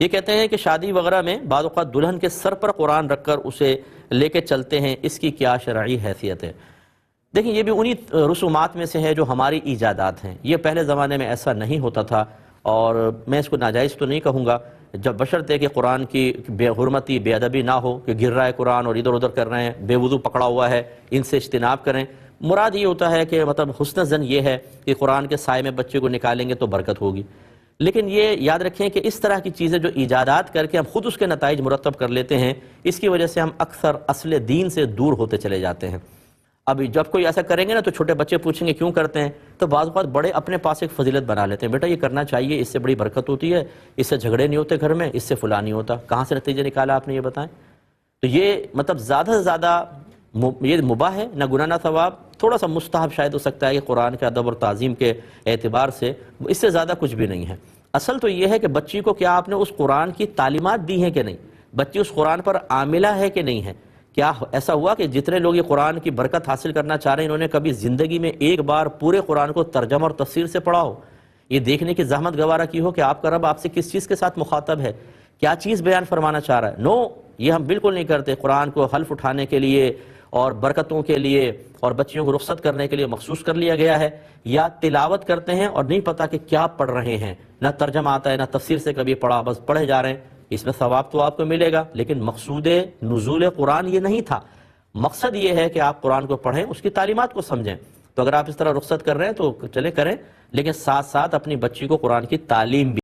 یہ کہتے ہیں کہ شادی وغیرہ میں بعض اوقات دلہن کے سر پر قرآن رکھ کر اسے لے کے چلتے ہیں، اس کی کیا شرعی حیثیت ہے؟ دیکھیں، یہ بھی انہی رسومات میں سے ہے جو ہماری ایجادات ہیں۔ یہ پہلے زمانے میں ایسا نہیں ہوتا تھا، اور میں اس کو ناجائز تو نہیں کہوں گا، جب بشرطے کہ قرآن کی بے حرمتی، بے ادبی نہ ہو، کہ گر رہا ہے قرآن اور ادھر ادھر کر رہے ہیں، بے وضو پکڑا ہوا ہے، ان سے اجتناب کریں۔ مراد یہ ہوتا ہے کہ مطلب حسن زن یہ ہے کہ قرآن کے سائے میں بچے کو نکالیں گے تو برکت ہوگی۔ لیکن یہ یاد رکھیں کہ اس طرح کی چیزیں جو ایجادات کر کے ہم خود اس کے نتائج مرتب کر لیتے ہیں، اس کی وجہ سے ہم اکثر اصل دین سے دور ہوتے چلے جاتے ہیں۔ اب جب کوئی ایسا کریں گے نا تو چھوٹے بچے پوچھیں گے کیوں کرتے ہیں، تو بعض اوقات بڑے اپنے پاس ایک فضیلت بنا لیتے ہیں، بیٹا یہ کرنا چاہیے، اس سے بڑی برکت ہوتی ہے، اس سے جھگڑے نہیں ہوتے گھر میں، اس سے فلاں نہیں ہوتا۔ کہاں سے نتیجہ نکالا آپ نے، یہ بتائیں؟ تو یہ مطلب زیادہ سے زیادہ یہ مباح ہے، نہ گناہ نہ ثواب، تھوڑا سا مستحب شاید ہو سکتا ہے کہ قرآن کے ادب اور تعظیم کے اعتبار سے، اس سے زیادہ کچھ بھی نہیں ہے۔ اصل تو یہ ہے کہ بچی کو کیا آپ نے اس قرآن کی تعلیمات دی ہیں کہ نہیں، بچی اس قرآن پر عاملہ ہے کہ نہیں ہے۔ کیا ایسا ہوا کہ جتنے لوگ یہ قرآن کی برکت حاصل کرنا چاہ رہے ہیں، انہوں نے کبھی زندگی میں ایک بار پورے قرآن کو ترجمہ اور تفسیر سے پڑھا ہو، یہ دیکھنے کی زحمت گوارہ کی ہو کہ آپ کا رب آپ سے کس چیز کے ساتھ مخاطب ہے، کیا چیز بیان فرمانا چاہ رہا ہے؟ نو، یہ ہم بالکل نہیں کرتے۔ قرآن کو حلف اٹھانے کے لیے اور برکتوں کے لیے اور بچیوں کو رخصت کرنے کے لیے مخصوص کر لیا گیا ہے، یا تلاوت کرتے ہیں اور نہیں پتا کہ کیا پڑھ رہے ہیں، نہ ترجمہ آتا ہے نہ تفسیر سے کبھی پڑھا، بس پڑھے جا رہے ہیں۔ اس میں ثواب تو آپ کو ملے گا، لیکن مقصود نزول قرآن یہ نہیں تھا۔ مقصد یہ ہے کہ آپ قرآن کو پڑھیں، اس کی تعلیمات کو سمجھیں۔ تو اگر آپ اس طرح رخصت کر رہے ہیں تو چلے کریں، لیکن ساتھ ساتھ اپنی بچی کو قرآن کی تعلیم بھی